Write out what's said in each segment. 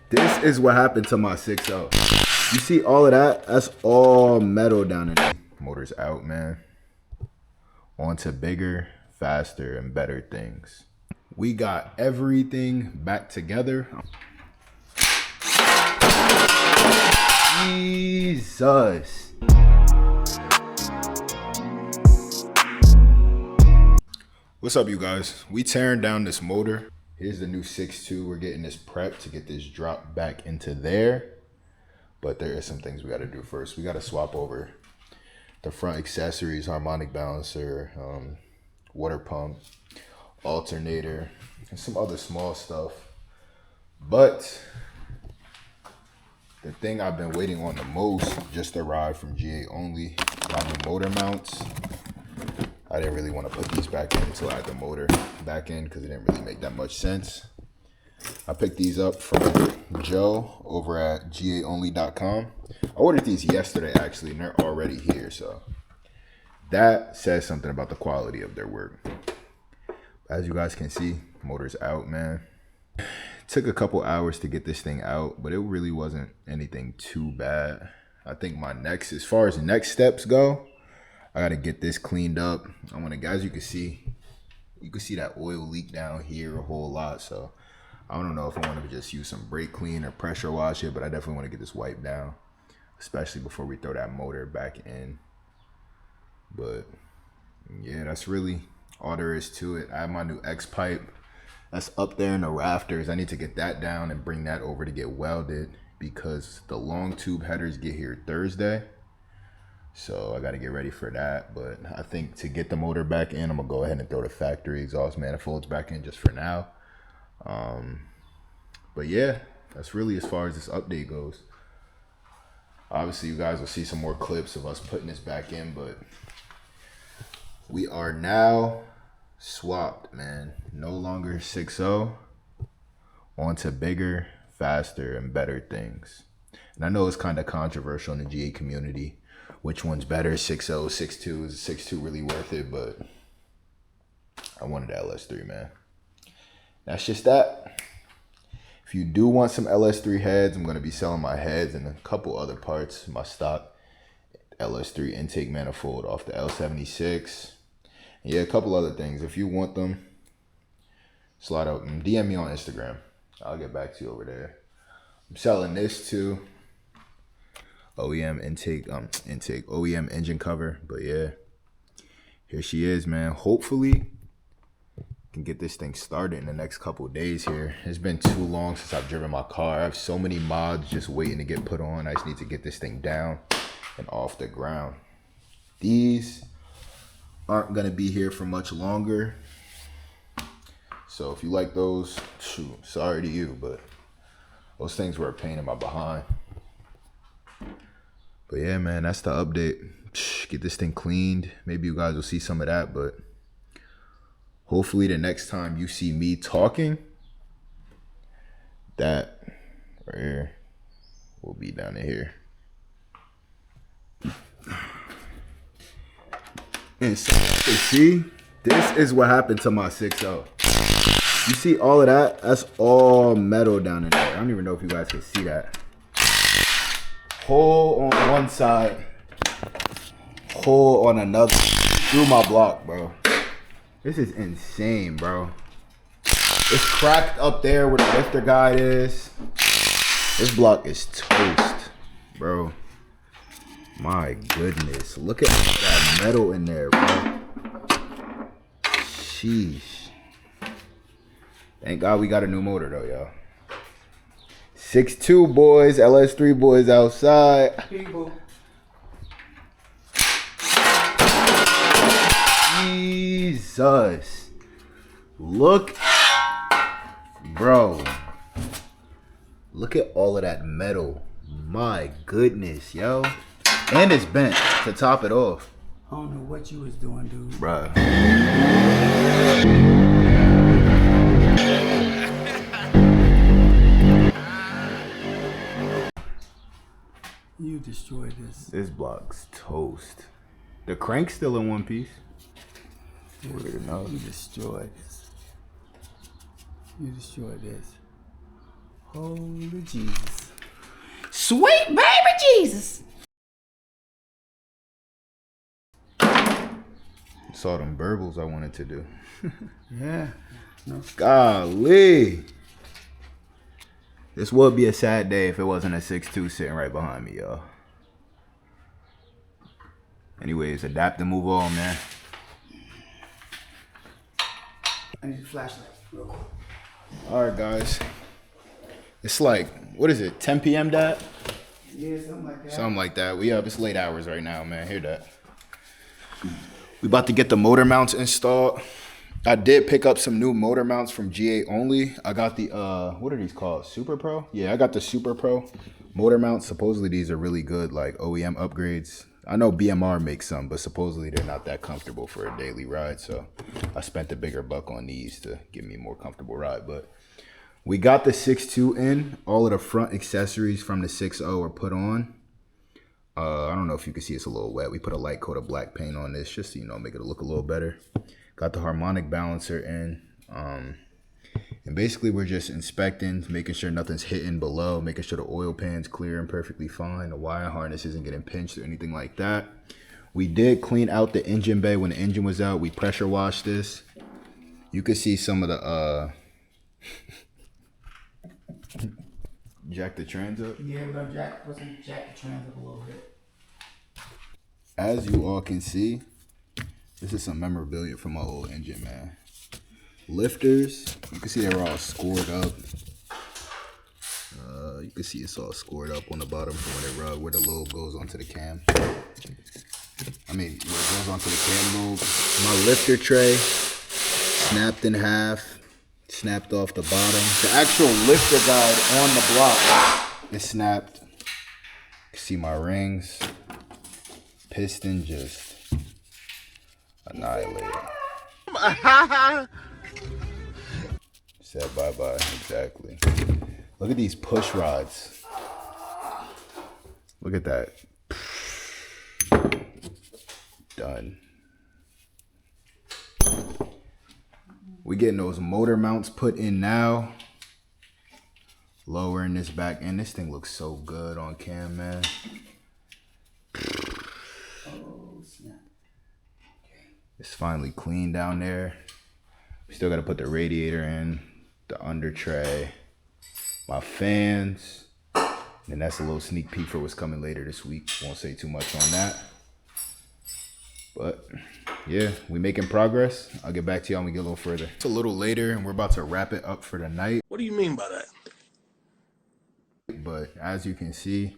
This is what happened to my 6.0. You see all of that? That's all metal down in there. Motor's out, man. On to bigger, faster, and better things. We got everything back together. Jesus. What's up, you guys? We tearing down this motor. Here's the new 6.2. We're getting this prepped to get this drop back into there. But there is some things we got to do first. We got to swap over the front accessories, harmonic balancer, water pump, alternator, and some other small stuff. But the thing I've been waiting on the most just arrived from G8 only. My new motor mounts. I didn't really want to put these back in until I had the motor back in because it didn't really make that much sense. I picked these up from Joe over at G8only.com. I ordered these yesterday actually, and they're already here, so that says something about the quality of their work. As you guys can see, motor's out, man. It took a couple hours to get this thing out, but it really wasn't anything too bad. I think my next, as far as next steps go, I gotta get this cleaned up. I want to, guys, you can see that oil leak down here a whole lot. So I don't know if I want to just use some brake clean or pressure wash it, but I definitely want to get this wiped down, especially before we throw that motor back in. But yeah, that's really all there is to it. I have my new X pipe that's up there in the rafters. I need to get that down and bring that over to get welded because the long tube headers get here Thursday. So I got to get ready for that. But I think to get the motor back in, I'm going to go ahead and throw the factory exhaust manifolds back in just for now. But yeah, that's really as far as this update goes. Obviously, you guys will see some more clips of us putting this back in. But we are now swapped, man. No longer 6.0. On to bigger, faster, and better things. And I know it's kind of controversial in the G8 community. Which one's better, 6.0, 6.2? Is 6.2 really worth it? But I wanted the LS3, man. That's just that. If you do want some LS3 heads, I'm going to be selling my heads and a couple other parts. My stock LS3 intake manifold off the L76. And yeah, a couple other things. If you want them, slide out and DM me on Instagram. I'll get back to you over there. I'm selling this too. OEM intake, OEM engine cover. But yeah, here she is, man. Hopefully can get this thing started in the next couple of days here. It's been too long since I've driven my car. I have so many mods just waiting to get put on. I just need to get this thing down and off the ground. These aren't gonna be here for much longer. So if you like those, shoot, sorry to you, but those things were a pain in my behind. But yeah, man, that's the update. Get this thing cleaned. Maybe you guys will see some of that, but hopefully the next time you see me talking, that right here will be down in here. And so, see, this is what happened to my 6.0. You see all of that? That's all metal down in there. I don't even know if you guys can see that. Hole on one side, hole on another. Through my block, bro. This is insane, bro. It's cracked up there where the lifter guide is. This block is toast, bro. My goodness. Look at that metal in there, bro. Sheesh. Thank God we got a new motor, though, y'all. 6.2 boys, LS3 boys outside. People. Jesus. Look, bro. Look at all of that metal. My goodness, yo. And it's bent to top it off. I don't know what you was doing, dude. Bruh. You destroyed this. This block's toast. The crank's still in one piece. Weird enough. You destroyed this. You destroyed this. Holy Jesus. Sweet baby Jesus. Saw them burbles I wanted to do. Yeah. No. Golly. This would be a sad day if it wasn't a 6'2" sitting right behind me, y'all. Anyways, adapt and move on, man. I need a flashlight real quick. All right, guys. It's like, what is it, 10 p.m., Dad? Yeah, something like that. Something like that. We up. It's late hours right now, man. Hear that. We about to get the motor mounts installed. I did pick up some new motor mounts from G8 only. I got the, what are these called? Super Pro? Yeah, I got the Super Pro motor mounts. Supposedly these are really good, like OEM upgrades. I know BMR makes some, but supposedly they're not that comfortable for a daily ride. So I spent a bigger buck on these to give me a more comfortable ride. But we got the 6.2 in. All of the front accessories from the 6.0 are put on. I don't know if you can see it's a little wet. We put a light coat of black paint on this just to, you know, make it look a little better. Got the harmonic balancer in. And basically we're just inspecting, making sure nothing's hitting below, making sure the oil pan's clear and perfectly fine. The wire harness isn't getting pinched or anything like that. We did clean out the engine bay when the engine was out. We pressure washed this. You could see some of the jack the trans up. Yeah, we're gonna jack the trans up a little bit. As you all can see, this is some memorabilia from my old engine, man. Lifters, you can see they were all scored up. You can see it's all scored up on the bottom from when it rubbed, where the lobe goes onto the cam. I mean, where it goes onto the cam lobe. My lifter tray snapped in half, snapped off the bottom. The actual lifter guide on the block is snapped. You can see my rings. Piston just annihilated. Said bye-bye, exactly. Look at these push rods. Look at that. Done. We getting those motor mounts put in now. Lowering this back end. This thing looks so good on cam, man. Oh, snap. It's finally clean down there. We still got to put the radiator in, the under tray, my fans, and that's a little sneak peek for what's coming later this week. Won't say too much on that. But yeah, we making progress. I'll get back to y'all when we get a little further. It's a little later and we're about to wrap it up for the night. What do you mean by that? But as you can see,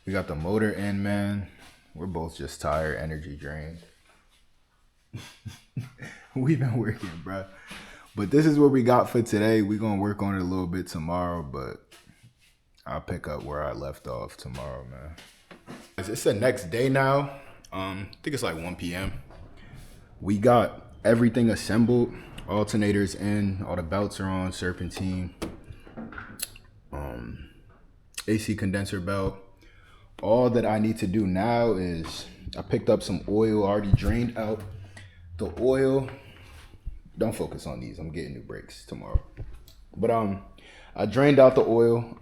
we got the motor in, man. We're both just tired, energy drained. We've been working, bro. But this is what we got for today. We're going to work on it a little bit tomorrow, but I'll pick up where I left off tomorrow, man. It's the next day now. I think it's like 1 p.m. We got everything assembled. Alternators in. All the belts are on. Serpentine. AC condenser belt. All that I need to do now is I picked up some oil. already drained out the oil. Don't focus on these. I'm getting new brakes tomorrow. But I drained out the oil.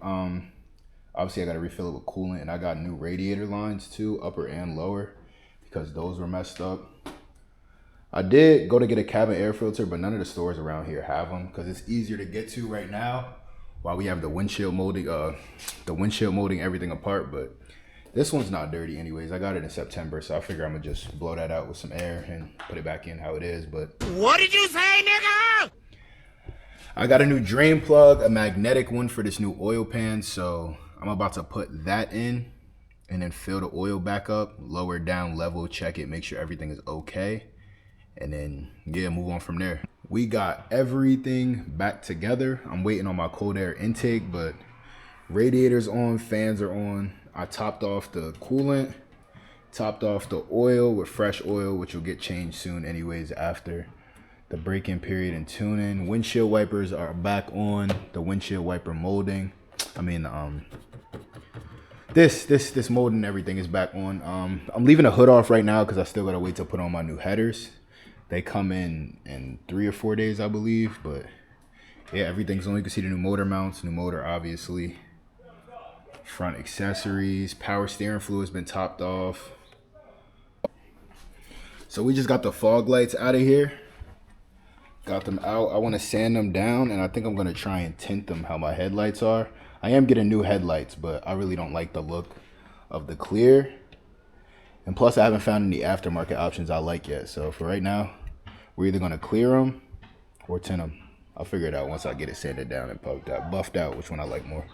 Obviously I got to refill it with coolant, and I got new radiator lines too, upper and lower, because those were messed up. I did go to get a cabin air filter, but none of the stores around here have them because it's easier to get to right now while we have the windshield molding everything apart. But this one's not dirty anyways. I got it in September, so I figure I'm gonna just blow that out with some air and put it back in how it is. But What did you say, nigga? I got a new drain plug, a magnetic one for this new oil pan, so I'm about to put that in and then fill the oil back up, lower down, level, check it, make sure everything is okay, and then yeah, move on from there. We got everything back together. I'm waiting on my cold air intake, but radiators on, fans are on. I topped off the coolant, topped off the oil with fresh oil, which will get changed soon anyways after the break-in period and tuning. Windshield wipers are back on. The windshield wiper molding, I mean this molding, everything is back on. I'm leaving the hood off right now because I still gotta wait to put on my new headers. They come in 3 or 4 days, I believe. But Yeah, everything's on. You can see the new motor mounts, new motor obviously. Front accessories, power steering fluid has been topped off. So we just got the fog lights out of here. Got them out. I want to sand them down, and I think I'm going to try and tint them how my headlights are. I am getting new headlights, but I really don't like the look of the clear. And plus, I haven't found any aftermarket options I like yet. So for right now, we're either going to clear them or tint them. I'll figure it out once I get it sanded down and buffed out, which one I like more.